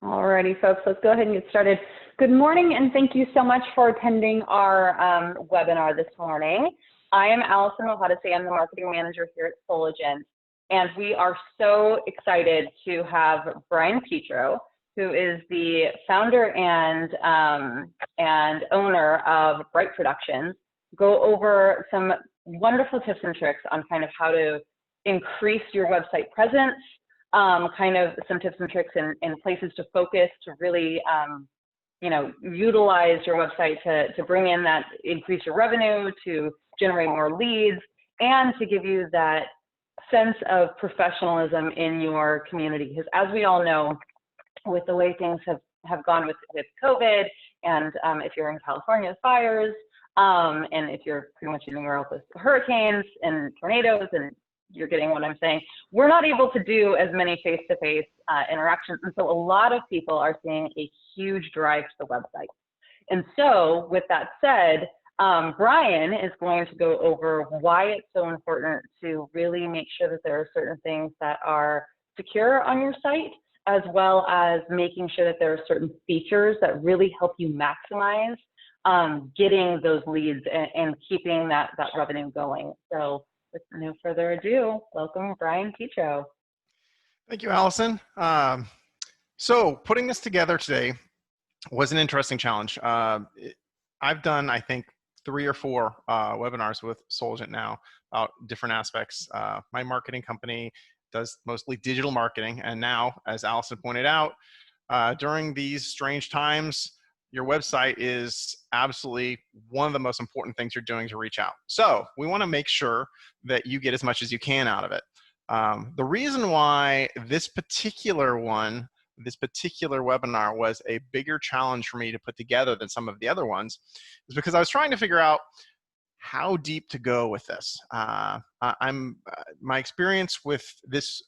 Alrighty, folks, let's go ahead and get started. Good morning, and thank you so much for attending our webinar this morning. I am Allison Mohadesi. I'm the marketing manager here at Soligent, and we are so excited to have Brian Petro, who is the founder and owner of Bright Productions, go over some wonderful tips and tricks on kind of how to increase your website presence, kind of some tips and tricks and places to focus to really, utilize your website to bring in that, increase your revenue, to generate more leads, and to give you that sense of professionalism in your community. Because as we all know, with the way things have gone with COVID, and if you're in California, fires, and if you're pretty much anywhere else with hurricanes and tornadoes, and you're getting what I'm saying, we're not able to do as many face-to-face interactions. And so a lot of people are seeing a huge drive to the website. And so with that said, Brian is going to go over why it's so important to really make sure that there are certain things that are secure on your site, as well as making sure that there are certain features that really help you maximize getting those leads and keeping that revenue going. So with no further ado, welcome Brian Petro. Thank you, Allison. So putting this together today was an interesting challenge. I've done, I think, 3 or 4 webinars with Soligent now about different aspects. My marketing company does mostly digital marketing. And now, as Allison pointed out, during these strange times, your website is absolutely one of the most important things you're doing to reach out. So we want to make sure that you get as much as you can out of it. The reason why this particular webinar was a bigger challenge for me to put together than some of the other ones is because I was trying to figure out how deep to go with this. My experience with this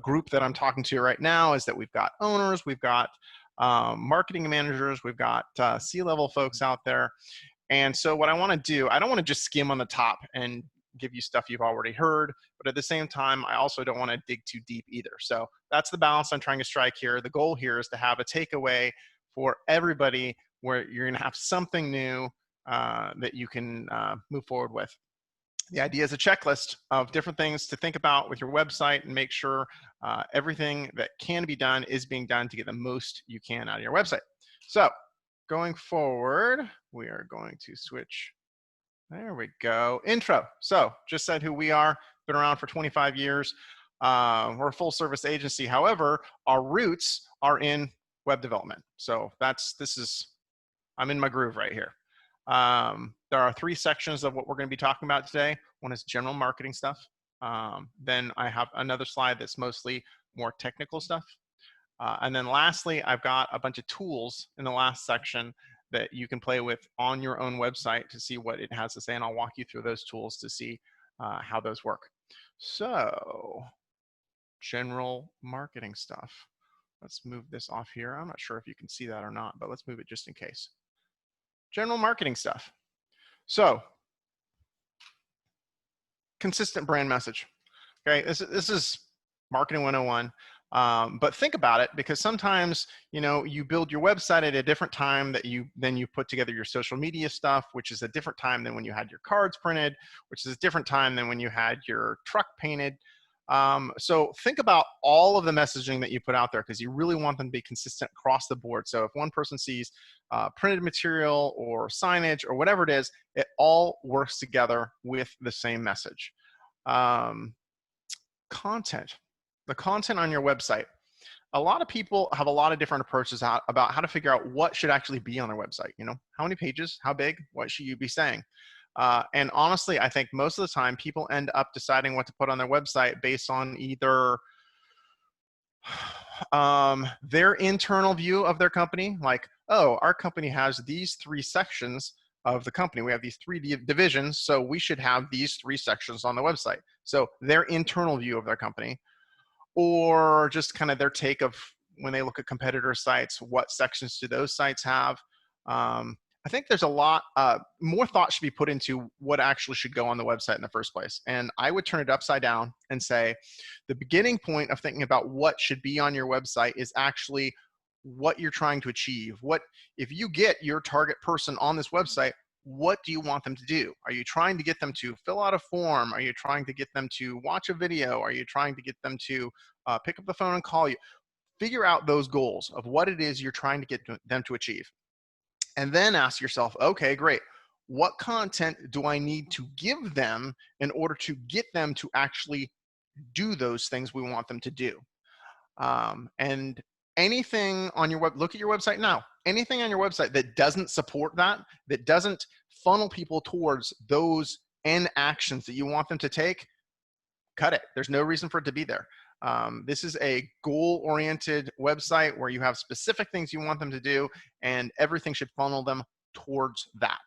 group that I'm talking to right now is that we've got owners, we've got marketing managers, we've got C-level folks out there. And so what I want to do, I don't want to just skim on the top and give you stuff you've already heard, but at the same time, I also don't want to dig too deep either. So that's the balance I'm trying to strike here. The goal here is to have a takeaway for everybody where you're going to have something new that you can move forward with. The idea is a checklist of different things to think about with your website and make sure everything that can be done is being done to get the most you can out of your website. So going forward, we are going to switch. There we go. Intro. So just said who we are. Been around for 25 years. We're a full service agency. However, our roots are in web development. So I'm in my groove right here. There are 3 sections of what we're going to be talking about today. One is general marketing stuff. Then I have another slide that's mostly more technical stuff. And then lastly, I've got a bunch of tools in the last section that you can play with on your own website to see what it has to say. And I'll walk you through those tools to see how those work. So general marketing stuff. Let's move this off here. I'm not sure if you can see that or not, but let's move it just in case. General marketing stuff. So, consistent brand message. Okay, this is marketing 101. But think about it, because sometimes you build your website at a different time than you put together your social media stuff, which is a different time than when you had your cards printed, which is a different time than when you had your truck painted. So think about all of the messaging that you put out there, because you really want them to be consistent across the board. So if one person sees printed material or signage or whatever it is, it all works together with the same message. Content. The content on your website. A lot of people have a lot of different approaches about how to figure out what should actually be on their website. How many pages, how big, what should you be saying? And honestly, I think most of the time people end up deciding what to put on their website based on either their internal view of their company, like, oh, our company has these 3 sections of the company. We have these 3 divisions, so we should have these 3 sections on the website. So their internal view of their company, or just kind of their take of when they look at competitor sites, what sections do those sites have? I think there's a lot more thought should be put into what actually should go on the website in the first place. And I would turn it upside down and say the beginning point of thinking about what should be on your website is actually what you're trying to achieve. What, if you get your target person on this website, what do you want them to do? Are you trying to get them to fill out a form? Are you trying to get them to watch a video? Are you trying to get them to pick up the phone and call you? Figure out those goals of what it is you're trying to get them to achieve. And then ask yourself, okay, great. What content do I need to give them in order to get them to actually do those things we want them to do? And anything on your web, look at your website now. Anything on your website that doesn't support that, that doesn't funnel people towards those end actions that you want them to take, cut it. There's no reason for it to be there. This is a goal-oriented website where you have specific things you want them to do, and everything should funnel them towards that.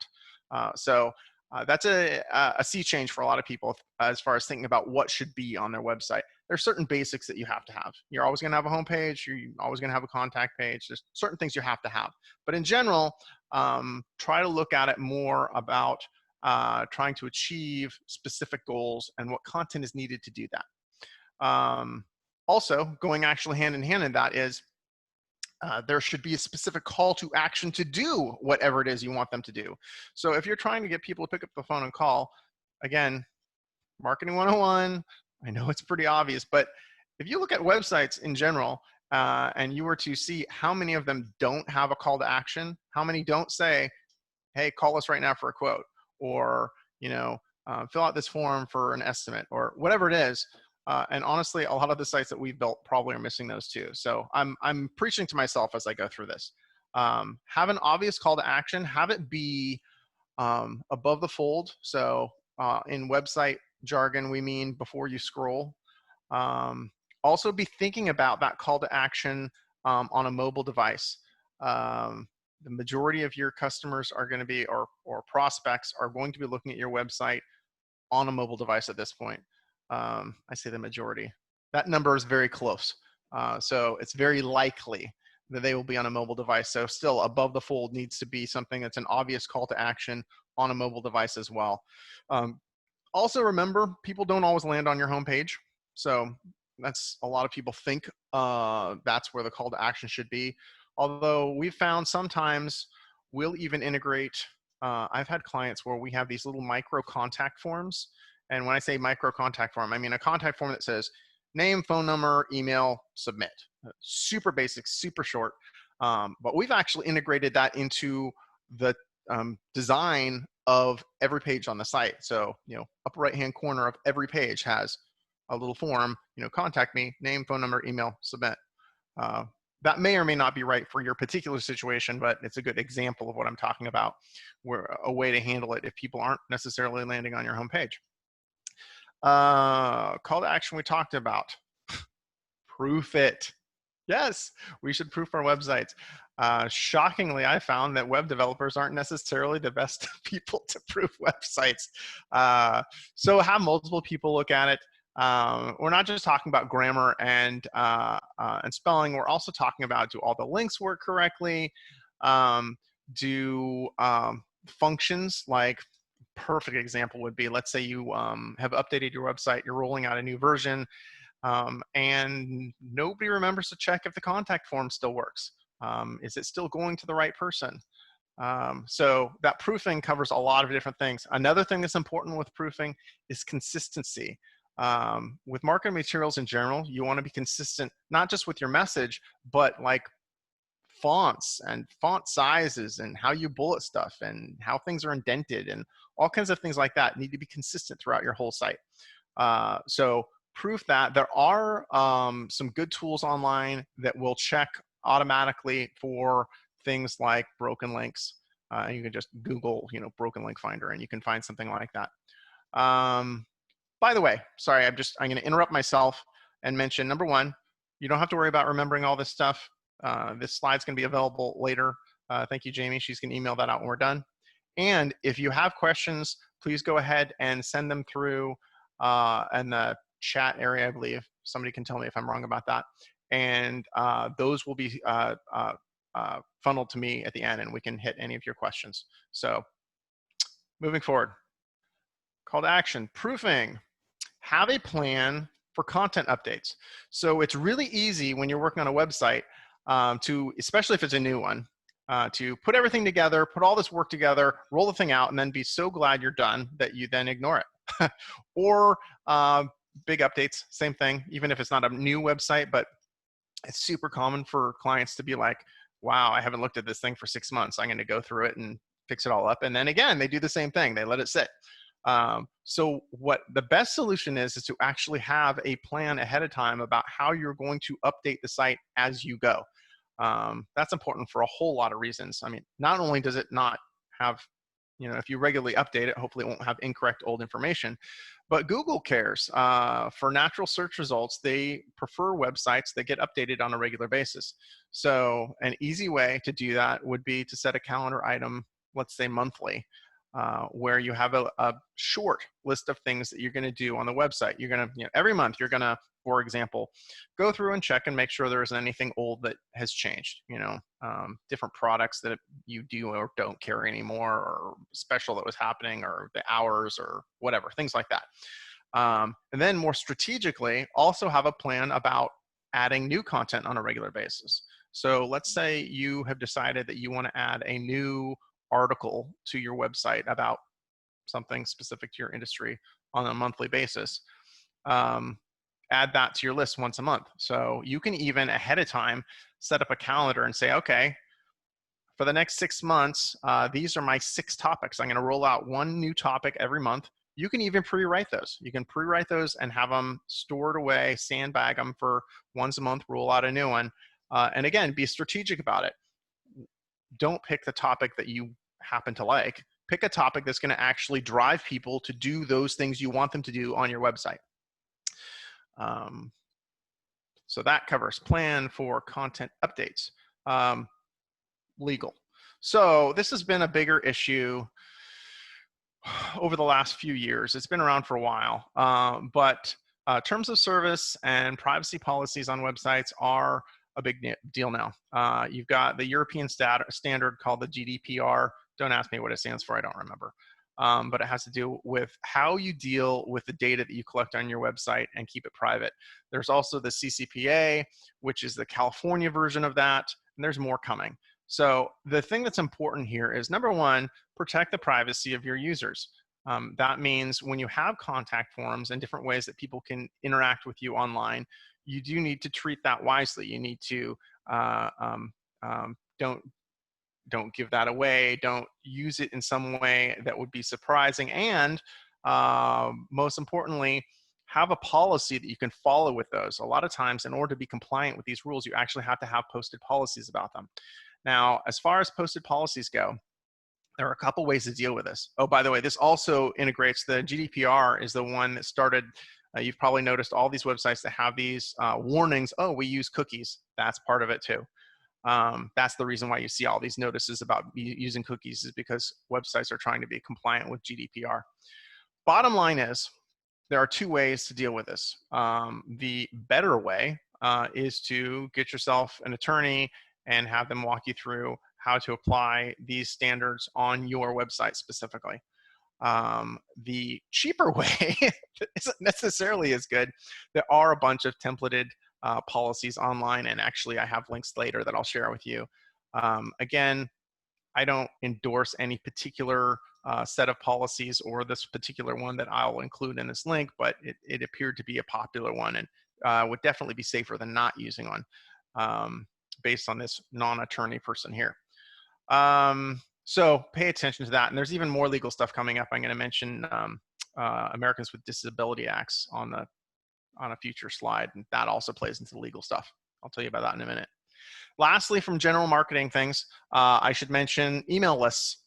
So that's a sea change for a lot of people as far as thinking about what should be on their website. There's certain basics that you have to have. You're always going to have a homepage. You're always going to have a contact page. There's certain things you have to have. But in general, try to look at it more about trying to achieve specific goals and what content is needed to do that. Also, going actually hand in hand in that is there should be a specific call to action to do whatever it is you want them to do. So if you're trying to get people to pick up the phone and call, again, marketing 101, I know it's pretty obvious, but if you look at websites in general and you were to see how many of them don't have a call to action, how many don't say, hey, call us right now for a quote, or, you know, fill out this form for an estimate, or whatever it is. And honestly, a lot of the sites that we've built probably are missing those too. So I'm preaching to myself as I go through this. Have an obvious call to action. Have it be above the fold. So in website jargon, we mean before you scroll. Also be thinking about that call to action on a mobile device. The majority of your customers are going to be, or prospects are going to be looking at your website on a mobile device at this point. I say the majority. That number is very close. So it's very likely that they will be on a mobile device. So still above the fold needs to be something that's an obvious call to action on a mobile device as well. Also remember, people don't always land on your homepage. So that's, a lot of people think that's where the call to action should be. Although we've found sometimes we'll even integrate, I've had clients where we have these little micro contact forms. And when I say micro contact form, I mean a contact form that says name, phone number, email, submit. Super basic, super short. But we've actually integrated that into the design of every page on the site. So, you know, upper right-hand corner of every page has a little form, you know, contact me, name, phone number, email, submit. That may or may not be right for your particular situation, but it's a good example of what I'm talking about, where a way to handle it if people aren't necessarily landing on your homepage. Call to action we talked about. Proof it. Yes, we should proof our websites. Shockingly, I found that web developers aren't necessarily the best people to proof websites. So have multiple people look at it. We're not just talking about grammar and spelling. We're also talking about, do all the links work correctly? Do functions, like, perfect example would be, let's say you have updated your website, you're rolling out a new version, and nobody remembers to check if the contact form still works. Is it still going to the right person? So that proofing covers a lot of different things. Another thing that's important with proofing is consistency. With marketing materials in general, you want to be consistent, not just with your message, but like fonts and font sizes and how you bullet stuff and how things are indented and all kinds of things like that need to be consistent throughout your whole site. So proof that. There are some good tools online that will check automatically for things like broken links. And you can just Google, you know, broken link finder, and you can find something like that. By the way, sorry, I'm going to interrupt myself and mention, number one, you don't have to worry about remembering all this stuff. This slide's going to be available later. Thank you, Jamie. She's going to email that out when we're done. And if you have questions, please go ahead and send them through in the chat area, I believe. Somebody can tell me if I'm wrong about that. And those will be funneled to me at the end, and we can hit any of your questions. So moving forward, call to action, proofing. Have a plan for content updates. So it's really easy when you're working on a website especially if it's a new one, to put everything together, put all this work together, roll the thing out, and then be so glad you're done that you then ignore it. Or big updates, same thing, even if it's not a new website, but it's super common for clients to be like, wow, I haven't looked at this thing for 6 months. I'm going to go through it and fix it all up. And then again, they do the same thing. They let it sit. So what the best solution is to actually have a plan ahead of time about how you're going to update the site as you go. That's important for a whole lot of reasons. I mean, not only does it not have, if you regularly update it, hopefully it won't have incorrect old information, but Google cares. For natural search results, they prefer websites that get updated on a regular basis. So an easy way to do that would be to set a calendar item, let's say monthly, where you have a short list of things that you're going to do on the website. You're going to, every month you're going to, for example, go through and check and make sure there isn't anything old that has changed, different products that you do or don't carry anymore, or special that was happening, or the hours, or whatever, things like that. And then more strategically, also have a plan about adding new content on a regular basis. So let's say you have decided that you want to add a new article to your website about something specific to your industry on a monthly basis. Add that to your list once a month. So you can even ahead of time set up a calendar and say, okay, for the next 6 months, these are my 6 topics. I'm going to roll out one new topic every month. You can even pre-write those. You can pre-write those and have them stored away, sandbag them for once a month, roll out a new one. And again, be strategic about it. Don't pick the topic that you happen to like. Pick a topic that's going to actually drive people to do those things you want them to do on your website. So that covers plan for content updates. Legal. So this has been a bigger issue over the last few years. It's been around for a while, but terms of service and privacy policies on websites are a big deal now. You've got the European standard called the GDPR. Don't ask me what it stands for, I don't remember. But it has to do with how you deal with the data that you collect on your website and keep it private. There's also the CCPA, which is the California version of that, and there's more coming. So the thing that's important here is, number one, protect the privacy of your users. That means when you have contact forms and different ways that people can interact with you online, you do need to treat that wisely. You need to don't give that away. Don't use it in some way that would be surprising. And most importantly, have a policy that you can follow with those. A lot of times, in order to be compliant with these rules, you actually have to have posted policies about them. Now, as far as posted policies go, there are a couple ways to deal with this. Oh, by the way, this also integrates, the GDPR is the one that started, you've probably noticed all these websites that have these warnings, oh, we use cookies. That's part of it too. That's the reason why you see all these notices about using cookies, is because websites are trying to be compliant with GDPR. Bottom line is, there are 2 ways to deal with this. The better way is to get yourself an attorney and have them walk you through how to apply these standards on your website specifically. The cheaper way isn't necessarily as good. There are a bunch of templated policies online, and actually I have links later that I'll share with you. Again, I don't endorse any particular set of policies or this particular one that I'll include in this link, but it appeared to be a popular one, and would definitely be safer than not using one, based on this non-attorney person here. So pay attention to that. And there's even more legal stuff coming up. I'm going to mention Americans with Disability Acts on a future slide, and that also plays into the legal stuff. I'll tell you about that in a minute. Lastly, from general marketing things, I should mention email lists.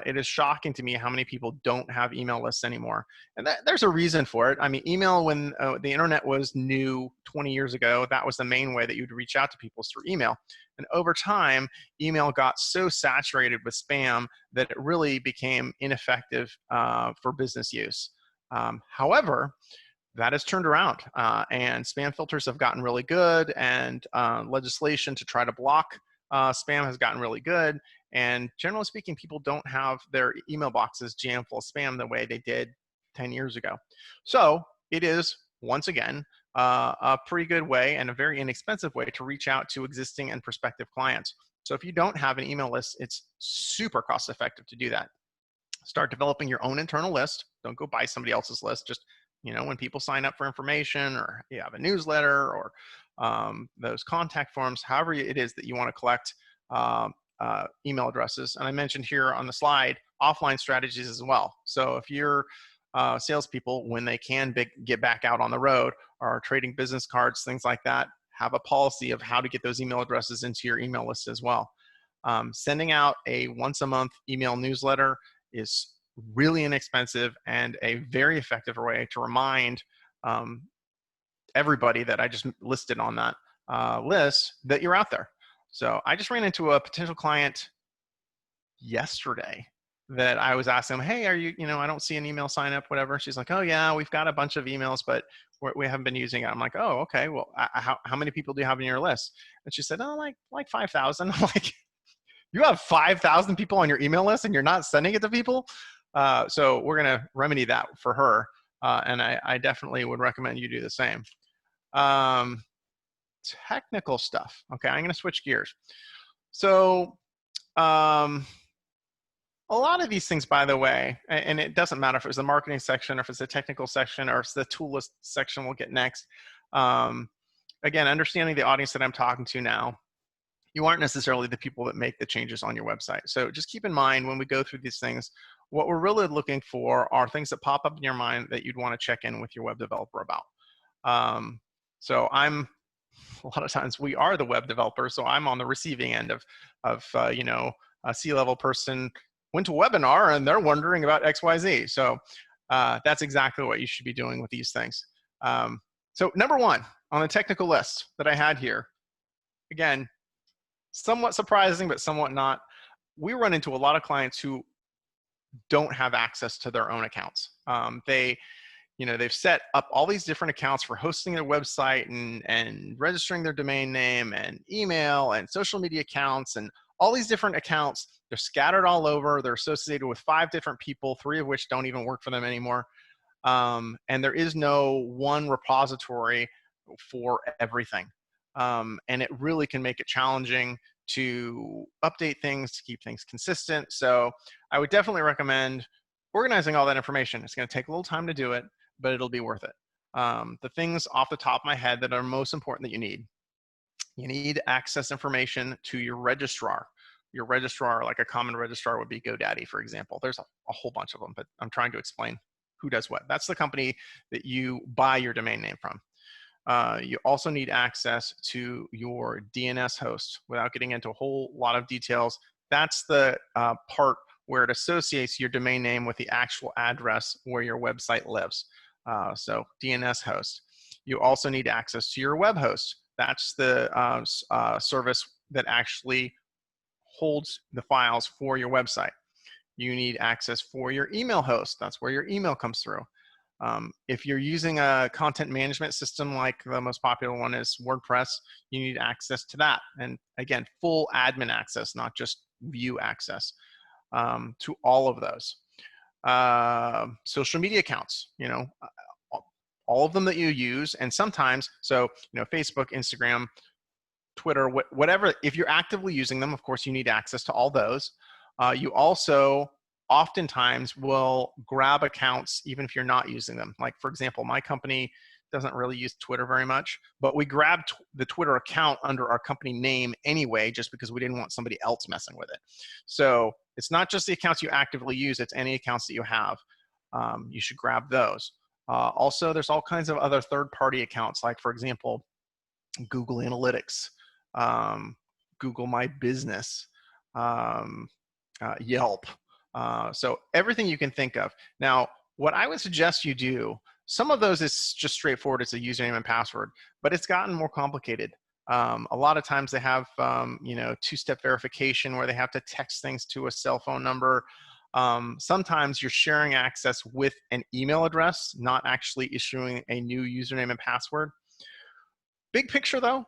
It is shocking to me how many people don't have email lists anymore. And there's a reason for it. I mean, email, when the internet was new 20 years ago, that was the main way that you'd reach out to people, through email. And over time, email got so saturated with spam that it really became ineffective for business use. However, that has turned around, and spam filters have gotten really good, and legislation to try to block spam has gotten really good. And generally speaking, people don't have their email boxes jammed full of spam the way they did 10 years ago. So it is, once again, a pretty good way and a very inexpensive way to reach out to existing and prospective clients. So if you don't have an email list, it's super cost effective to do that. Start developing your own internal list. Don't go buy somebody else's list. Just, when people sign up for information, or you have a newsletter, or those contact forms, however it is that you want to collect email addresses. And I mentioned here on the slide, offline strategies as well. So if you're salespeople, when they can get back out on the road, or trading business cards, things like that, have a policy of how to get those email addresses into your email list as well. Sending out a once a month email newsletter is really inexpensive and a very effective way to remind everybody that I just listed on that list that you're out there. So I just ran into a potential client yesterday that I was asking them, hey, are you, I don't see an email sign up, whatever. She's like, oh yeah, we've got a bunch of emails, but we haven't been using it. I'm like, oh, okay. Well, how many people do you have in your list? And she said, oh, like 5,000. I'm like, you have 5,000 people on your email list and you're not sending it to people? So we're going to remedy that for her. And I definitely would recommend you do the same. Technical stuff. Okay, I'm going to switch gears. So a lot of these things, by the way, and it doesn't matter if it was the marketing section or if it's the technical section or if it's the tool list section we'll get next. Again, understanding the audience that I'm talking to now, you aren't necessarily the people that make the changes on your website. So just keep in mind when we go through these things, what we're really looking for are things that pop up in your mind that you'd want to check in with your web developer about. So a lot of times we are the web developer, so I'm on the receiving end of a C-level person went to a webinar and they're wondering about XYZ. So that's exactly what you should be doing with these things. So number one on the technical list that I had here, again, somewhat surprising, but somewhat not. We run into a lot of clients who don't have access to their own accounts. They've set up all these different accounts for hosting their website and registering their domain name and email and social media accounts and all these different accounts. They're scattered all over. They're associated with 5 different people, 3 of which don't even work for them anymore. And there is no one repository for everything. And it really can make it challenging to update things, to keep things consistent. So I would definitely recommend organizing all that information. It's going to take a little time to do it, but it'll be worth it. The things off the top of my head that are most important that you need access information to your registrar. Your registrar, like a common registrar would be GoDaddy, for example. There's a whole bunch of them, but I'm trying to explain who does what. That's the company that you buy your domain name from. You also need access to your DNS host. Without getting into a whole lot of details, that's the part where it associates your domain name with the actual address where your website lives. So DNS host. You also need access to your web host. That's the service that actually holds the files for your website. You need access for your email host. That's where your email comes through. If you're using a content management system, like the most popular one is WordPress, you need access to that. And again, full admin access, not just view access to all of those. Social media accounts, all of them that you use. And sometimes, so, Facebook, Instagram, Twitter, whatever, if you're actively using them, of course, you need access to all those. You also oftentimes will grab accounts even if you're not using them. Like, for example, my company doesn't really use Twitter very much, but we grabbed the Twitter account under our company name anyway, just because we didn't want somebody else messing with it. So it's not just the accounts you actively use, it's any accounts that you have. You should grab those. Also, there's all kinds of other third-party accounts, like, for example, Google Analytics, Google My Business, Yelp. So everything you can think of. Now, what I would suggest you do, some of those is just straightforward. It's a username and password, but it's gotten more complicated. A lot of times they have, two-step verification where they have to text things to a cell phone number. Sometimes you're sharing access with an email address, not actually issuing a new username and password. Big picture though,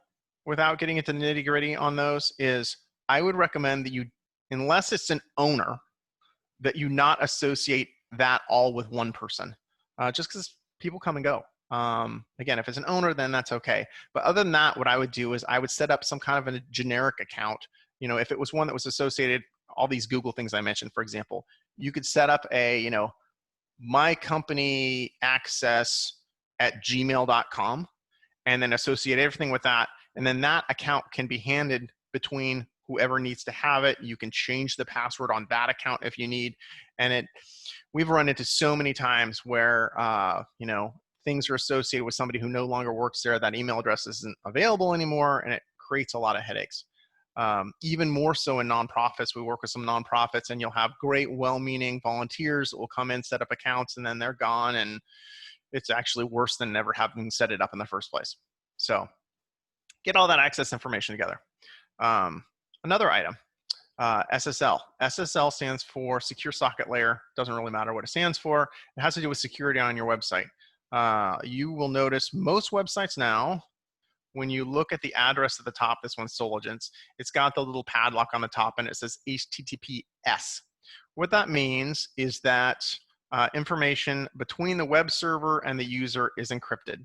without getting into nitty-gritty on those, is I would recommend that you, unless it's an owner, that you not associate that all with one person, just because people come and go. Again, if it's an owner, then that's okay. But other than that, what I would do is I would set up some kind of a generic account. You know, if it was one that was associated, all these Google things I mentioned, for example, you could set up a, you know, my company access at gmail.com and then associate everything with that. And then that account can be handed between whoever needs to have it. You can change the password on that account if you need. And we've run into so many times where, you know, things are associated with somebody who no longer works there. That email address isn't available anymore, and it creates a lot of headaches. Even more so in nonprofits. We work with some nonprofits, and you'll have great, well-meaning volunteers that will come in, set up accounts, and then they're gone, and it's actually worse than never having set it up in the first place. So get all that access information together. Another item, SSL. SSL stands for Secure Socket Layer. Doesn't really matter what it stands for. It has to do with security on your website. You will notice most websites now, when you look at the address at the top, this one's Soligent's, it's got the little padlock on the top and it says HTTPS. What that means is that information between the web server and the user is encrypted.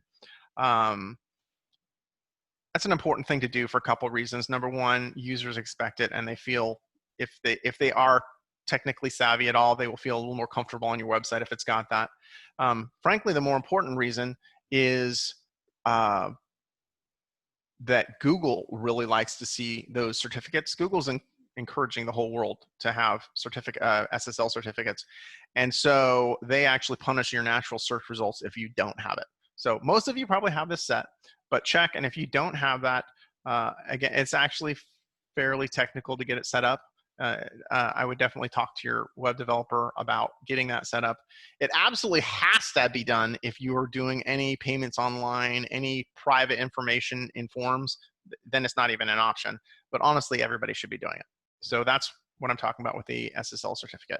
That's an important thing to do for a couple of reasons. Number one, users expect it, and they feel if they are technically savvy at all, they will feel a little more comfortable on your website if it's got that. Frankly, the more important reason is that Google really likes to see those certificates. Google's encouraging the whole world to have SSL certificates. And so they actually punish your natural search results if you don't have it. So most of you probably have this set, but check. And if you don't have that, again, it's actually fairly technical to get it set up. I would definitely talk to your web developer about getting that set up. It absolutely has to be done if you are doing any payments online, any private information in forms, then it's not even an option. But honestly, everybody should be doing it. So that's what I'm talking about with the SSL certificate.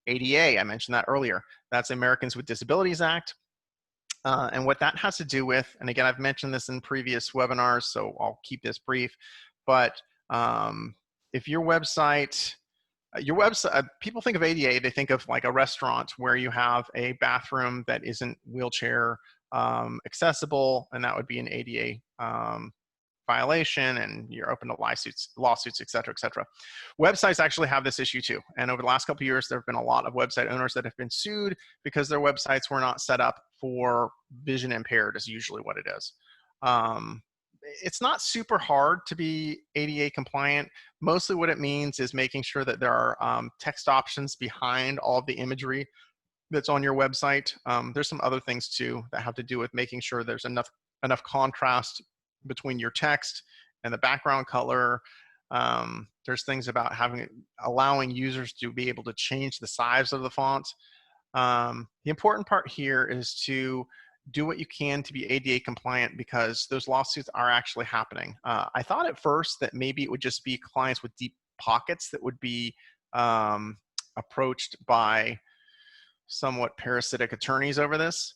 ADA, I mentioned that earlier. That's Americans with Disabilities Act. And what that has to do with, and again, I've mentioned this in previous webinars, so I'll keep this brief, but if your website, people think of ADA, they think of like a restaurant where you have a bathroom that isn't wheelchair accessible, and that would be an ADA violation, and you're open to lawsuits, et cetera, et cetera. Websites actually have this issue too. And over the last couple of years, there have been a lot of website owners that have been sued because their websites were not set up for vision impaired, is usually what it is. It's not super hard to be ADA compliant. Mostly what it means is making sure that there are text options behind all of the imagery that's on your website. There's some other things too that have to do with making sure there's enough contrast between your text and the background color. There's things about allowing users to be able to change the size of the font. The important part here is to do what you can to be ADA compliant, because those lawsuits are actually happening. I thought at first that maybe it would just be clients with deep pockets that would be approached by somewhat parasitic attorneys over this.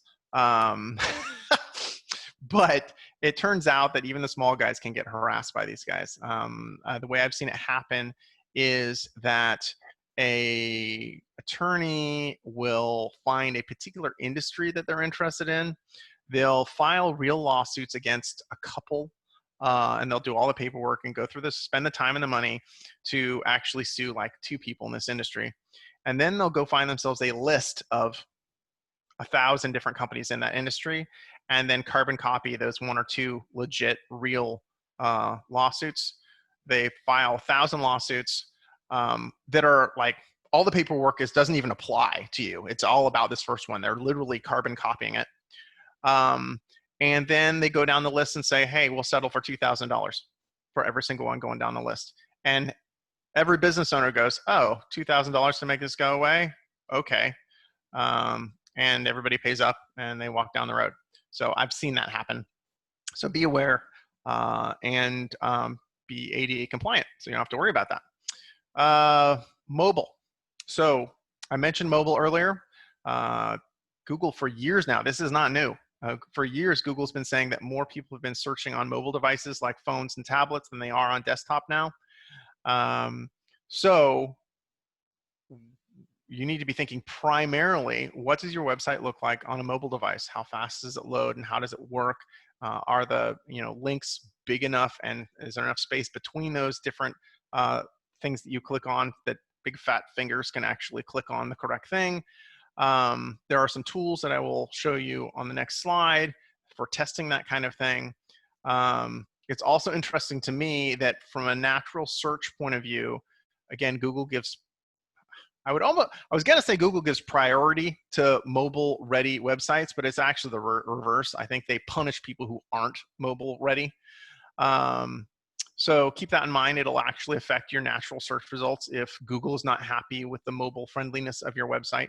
But it turns out that even the small guys can get harassed by these guys. The way I've seen it happen is that an attorney will find a particular industry that they're interested in. They'll file real lawsuits against a couple, and they'll do all the paperwork and go through this, spend the time and the money to actually sue like 2 people in this industry. And then they'll go find themselves a list of 1,000 different companies in that industry, and then carbon copy those 1 or 2 legit real lawsuits. They file 1,000 lawsuits that are like, all the paperwork doesn't even apply to you. It's all about this first one. They're literally carbon copying it. And then they go down the list and say, hey, we'll settle for $2,000 for every single one going down the list. And every business owner goes, oh, $2,000 to make this go away? Okay. And everybody pays up and they walk down the road. So I've seen that happen. So be aware and be ADA compliant, so you don't have to worry about that. Mobile. So I mentioned mobile earlier. Google for years now, this is not new. For years, Google's been saying that more people have been searching on mobile devices like phones and tablets than they are on desktop now. So you need to be thinking primarily, what does your website look like on a mobile device? How fast does it load and how does it work? Are the links big enough, and is there enough space between those different things that you click on that big fat fingers can actually click on the correct thing? There are some tools that I will show you on the next slide for testing that kind of thing. It's also interesting to me that from a natural search point of view, again, Google gives, I was going to say Google gives priority to mobile ready websites, but it's actually the reverse. I think they punish people who aren't mobile ready. So keep that in mind. It'll actually affect your natural search results if Google is not happy with the mobile friendliness of your website.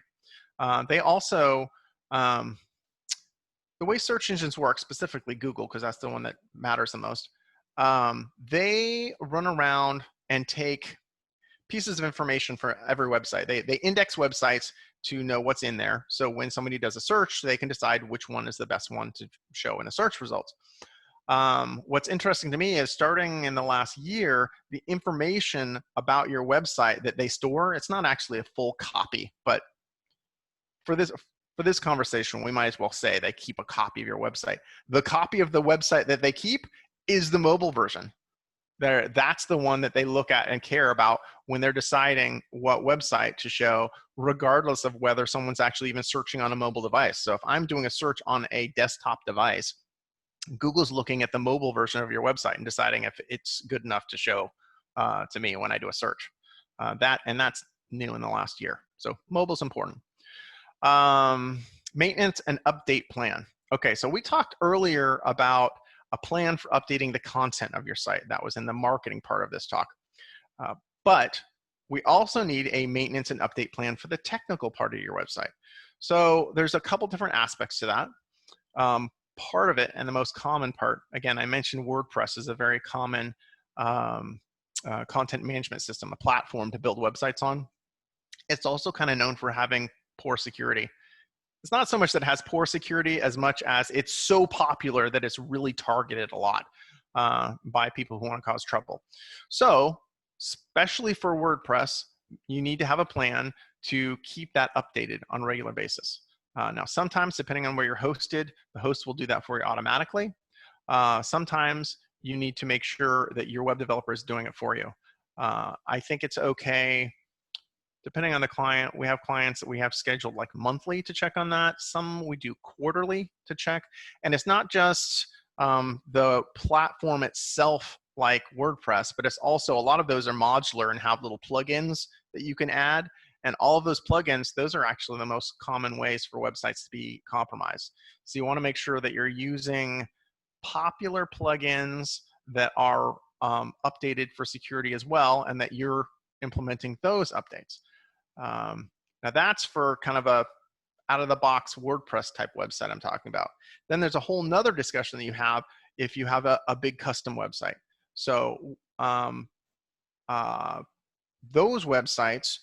They also, the way search engines work, specifically Google, because that's the one that matters the most, they run around and take pieces of information for every website. They index websites to know what's in there. So when somebody does a search, they can decide which one is the best one to show in the search results. What's interesting to me is starting in the last year, the information about your website that they store, it's not actually a full copy, but for this conversation, we might as well say they keep a copy of your website. The copy of the website that they keep is the mobile version. That's the one that they look at and care about when they're deciding what website to show, regardless of whether someone's actually even searching on a mobile device. So if I'm doing a search on a desktop device, Google's looking at the mobile version of your website and deciding if it's good enough to show to me when I do a search. That's new in the last year. So mobile's important. Maintenance and update plan. Okay, so we talked earlier about a plan for updating the content of your site. That was in the marketing part of this talk. But we also need a maintenance and update plan for the technical part of your website. So there's a couple different aspects to that. Part of it, and the most common part, again, I mentioned WordPress is a very common content management system, a platform to build websites on. It's also kind of known for having poor security. It's not so much that it has poor security as much as it's so popular that it's really targeted a lot by people who want to cause trouble. So, especially for WordPress, you need to have a plan to keep that updated on a regular basis. Now, sometimes, depending on where you're hosted, the host will do that for you automatically. Sometimes you need to make sure that your web developer is doing it for you. I think it's okay. Depending on the client, we have clients that we have scheduled like monthly to check on that. Some we do quarterly to check. And it's not just the platform itself like WordPress, but it's also a lot of those are modular and have little plugins that you can add. And all of those plugins, those are actually the most common ways for websites to be compromised. So you want to make sure that you're using popular plugins that are updated for security as well, and that you're implementing those updates. Now that's for kind of a out-of-the-box WordPress type website I'm talking about. Then there's a whole nother discussion that you have if you have a big custom website. So those websites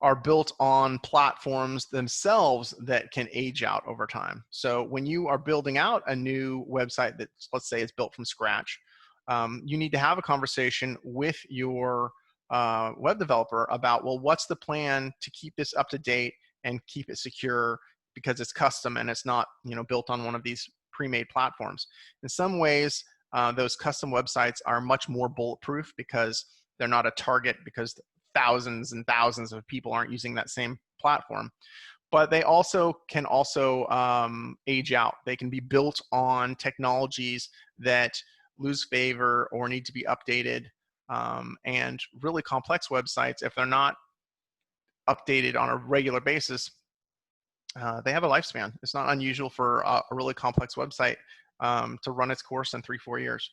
are built on platforms themselves that can age out over time. So when you are building out a new website that, let's say, is built from scratch, you need to have a conversation with your web developer about, well, what's the plan to keep this up to date and keep it secure because it's custom and it's not, built on one of these pre-made platforms. In some ways, those custom websites are much more bulletproof because they're not a target because thousands and thousands of people aren't using that same platform. But they can age out. They can be built on technologies that lose favor or need to be updated. And really complex websites, if they're not updated on a regular basis, they have a lifespan. It's not unusual for a really complex website to run its course in 3-4 years.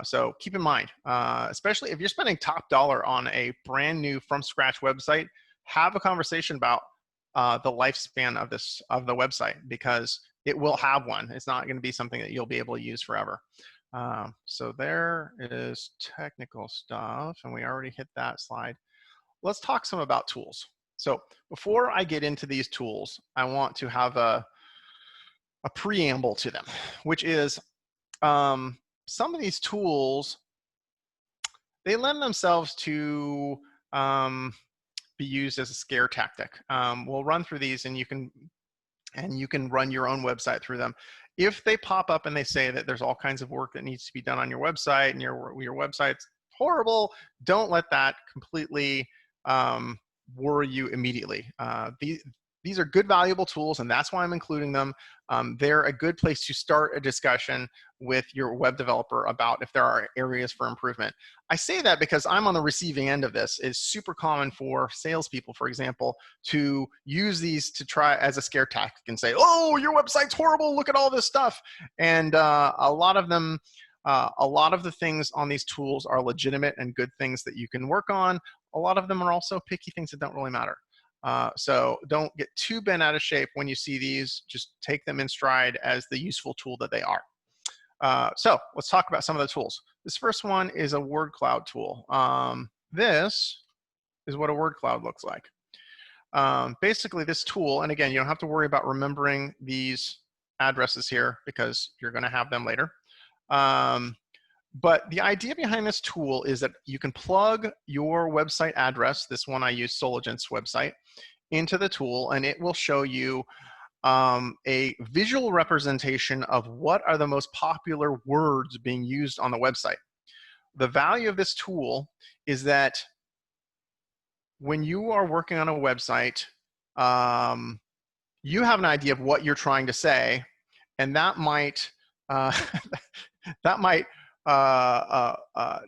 So keep in mind, especially if you're spending top dollar on a brand new from scratch website, have a conversation about the lifespan of the website, because it will have one. It's not going to be something that you'll be able to use forever. So there is technical stuff, and we already hit that slide. Let's talk some about tools. So before I get into these tools, I want to have a preamble to them, which is some of these tools, they lend themselves to be used as a scare tactic. We'll run through these, and you can run your own website through them. If they pop up and they say that there's all kinds of work that needs to be done on your website and your website's horrible, don't let that completely worry you immediately. These are good, valuable tools, and that's why I'm including them. They're a good place to start a discussion with your web developer about if there are areas for improvement. I say that because I'm on the receiving end of this. It's super common for salespeople, for example, to use these to try as a scare tactic and say, oh, your website's horrible, look at all this stuff. And a lot of the things on these tools are legitimate and good things that you can work on. A lot of them are also picky things that don't really matter. So don't get too bent out of shape when you see these. Just take them in stride as the useful tool that they are. So let's talk about some of the tools. This first one is a word cloud tool. This is what a word cloud looks like. Basically this tool, and again, you don't have to worry about remembering these addresses here because you're going to have them later. But the idea behind this tool is that you can plug your website address, this one I use, Soligent's website, into the tool, and it will show you a visual representation of what are the most popular words being used on the website. The value of this tool is that when you are working on a website, you have an idea of what you're trying to say, and that might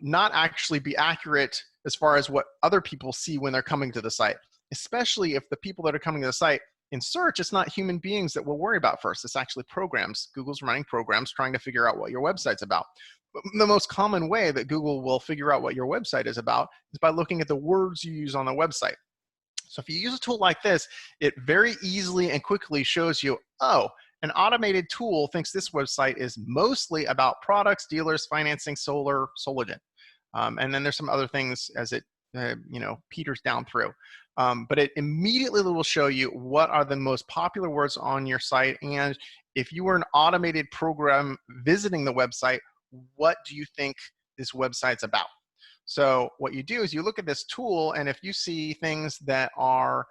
not actually be accurate as far as what other people see when they're coming to the site, especially if the people that are coming to the site in search, it's not human beings that we'll worry about first. It's actually programs. Google's running programs trying to figure out what your website's about. But the most common way that Google will figure out what your website is about is by looking at the words you use on the website. So if you use a tool like this, it very easily and quickly shows you, oh, an automated tool thinks this website is mostly about products, dealers, financing, solar, Soligent. And then there's some other things as it peters down through. But it immediately will show you what are the most popular words on your site. And if you were an automated program visiting the website, what do you think this website's about? So what you do is you look at this tool, and if you see things that are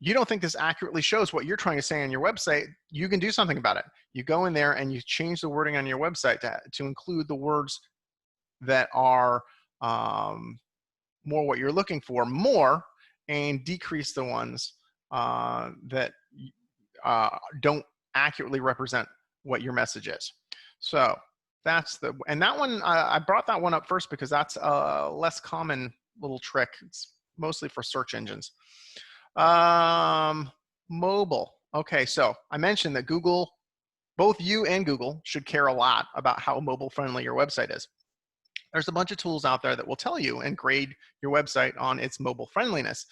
you don't think this accurately shows what you're trying to say on your website, you can do something about it. You go in there and you change the wording on your website to include the words that are more what you're looking for more, and decrease the ones that don't accurately represent what your message is. So that's and that one, I brought that one up first because that's a less common little trick. It's mostly for search engines. Mobile. Okay, so I mentioned that Google, both you and Google should care a lot about how mobile friendly your website is. There's a bunch of tools out there that will tell you and grade your website on its mobile friendliness.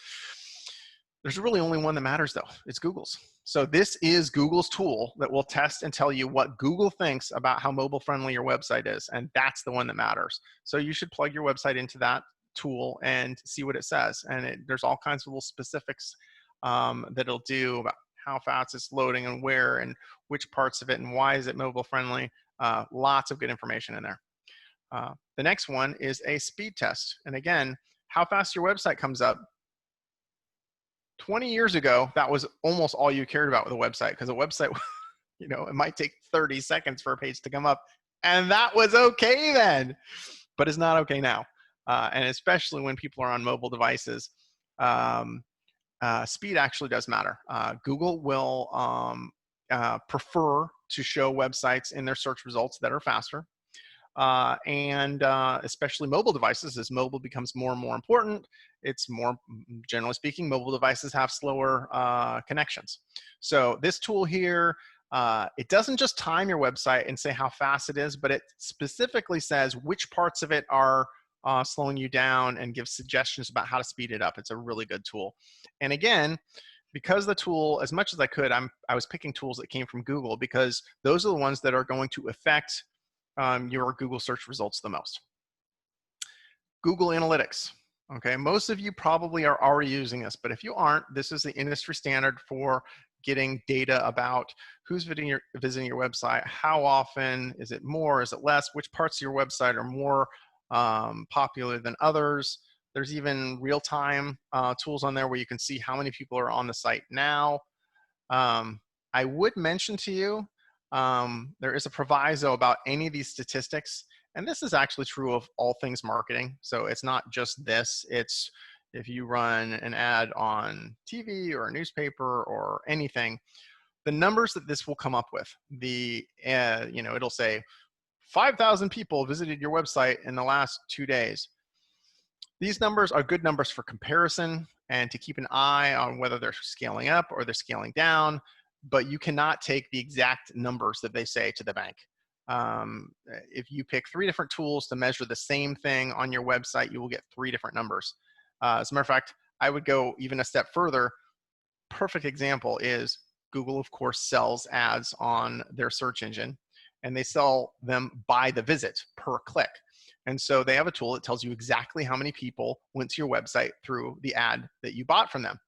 There's really only one that matters though, it's Google's. So this is Google's tool that will test and tell you what Google thinks about how mobile friendly your website is, and that's the one that matters. So you should plug your website into that tool and see what it says. And there's all kinds of little specifics that it'll do about how fast it's loading and where and which parts of it and why is it mobile friendly. Lots of good information in there. The next one is a speed test. And again, how fast your website comes up. 20 years ago, that was almost all you cared about with a website, because a website, it might take 30 seconds for a page to come up. And that was okay then, but it's not okay now. And especially when people are on mobile devices, speed actually does matter. Google will prefer to show websites in their search results that are faster. And especially mobile devices, as mobile becomes more and more important, it's more, generally speaking, mobile devices have slower connections. So this tool here, it doesn't just time your website and say how fast it is, but it specifically says which parts of it are slowing you down and gives suggestions about how to speed it up. It's a really good tool. And again, because the tool, as much as I could, I was picking tools that came from Google because those are the ones that are going to affect your Google search results the most. Google Analytics. Okay, most of you probably are already using this, but if you aren't, this is the industry standard for getting data about who's visiting your website, how often, is it more, is it less, which parts of your website are more popular than others, There's even real-time tools on there where you can see how many people are on the site now. I would mention to you, there is a proviso about any of these statistics, and this is actually true of all things marketing. So it's not just this, it's if you run an ad on TV or a newspaper or anything, the numbers that this will come up with, it'll say 5,000 people visited your website in the last 2 days. These numbers are good numbers for comparison and to keep an eye on whether they're scaling up or they're scaling down, but you cannot take the exact numbers that they say to the bank. If you pick 3 different tools to measure the same thing on your website, you will get 3 different numbers. As a matter of fact, I would go even a step further. Perfect example is Google, of course, sells ads on their search engine, and they sell them by the visit per click. And so they have a tool that tells you exactly how many people went to your website through the ad that you bought from them.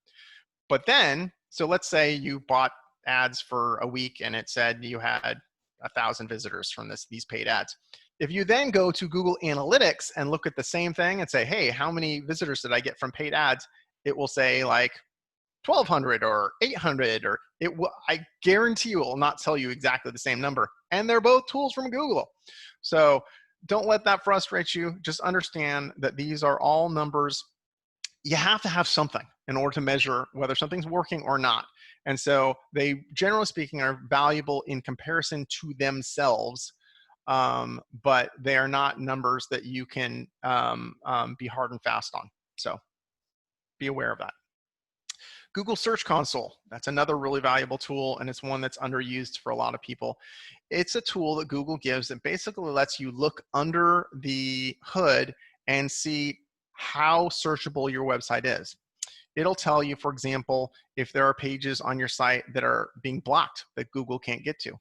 But then, so let's say you bought ads for a week and it said you had 1,000 visitors from these paid ads. If you then go to Google Analytics and look at the same thing and say, hey, how many visitors did I get from paid ads? It will say like 1,200 or 800, or I guarantee you it will not tell you exactly the same number. And they're both tools from Google. So don't let that frustrate you. Just understand that these are all numbers. You have to have something in order to measure whether something's working or not. And so they, generally speaking, are valuable in comparison to themselves, but they are not numbers that you can be hard and fast on. So be aware of that. Google Search Console, that's another really valuable tool, and it's one that's underused for a lot of people. It's a tool that Google gives that basically lets you look under the hood and see how searchable your website is. It'll tell you, for example, if there are pages on your site that are being blocked that Google can't get to.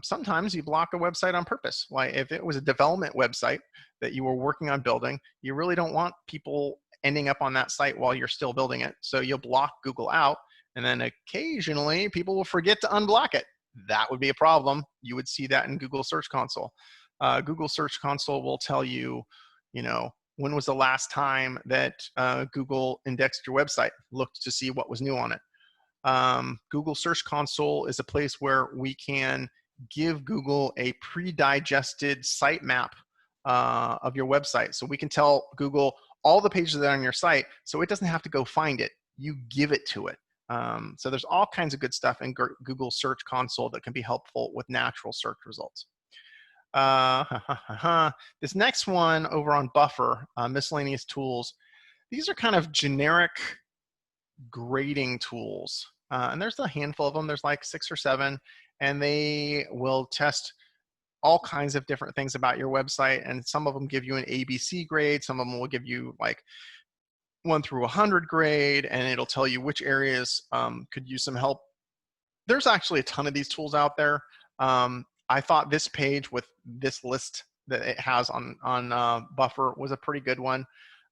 Sometimes you block a website on purpose. Like if it was a development website that you were working on building, you really don't want people ending up on that site while you're still building it. So you'll block Google out, and then occasionally people will forget to unblock it. That would be a problem. You would see that in Google Search Console. Google Search Console will tell you, when was the last time that Google indexed your website, looked to see what was new on it. Google Search Console is a place where we can give Google a pre-digested sitemap of your website. So we can tell Google all the pages that are on your site, so it doesn't have to go find it. You give it to it. So there's all kinds of good stuff in Google Search Console that can be helpful with natural search results. This next one over on Buffer, miscellaneous tools. These are kind of generic grading tools. And there's a handful of them. There's like 6 or 7, and they will test all kinds of different things about your website. And some of them give you an ABC grade. Some of them will give you like 1 through 100 grade, and it'll tell you which areas could use some help. There's actually a ton of these tools out there. I thought this page with this list that it has on Buffer was a pretty good one.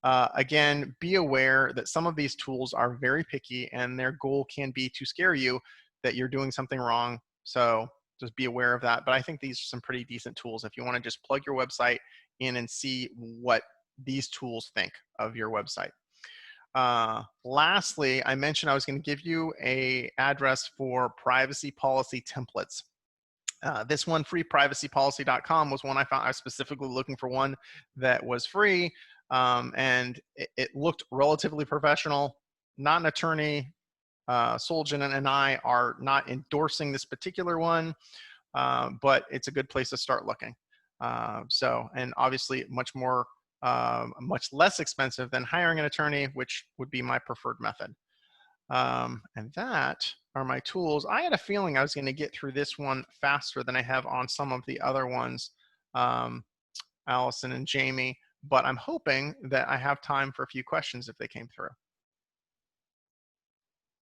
Again, be aware that some of these tools are very picky, and their goal can be to scare you that you're doing something wrong. So just be aware of that. But I think these are some pretty decent tools if you want to just plug your website in and see what these tools think of your website. Lastly, I mentioned I was going to give you an address for privacy policy templates. This one, freeprivacypolicy.com, was one I found. I was specifically looking for one that was free, and it looked relatively professional. Not an attorney. Soligent and I are not endorsing this particular one, but it's a good place to start looking. And obviously much less expensive than hiring an attorney, which would be my preferred method. And that are my tools. I had a feeling I was going to get through this one faster than I have on some of the other ones, Allison and Jamie, but I'm hoping that I have time for a few questions if they came through.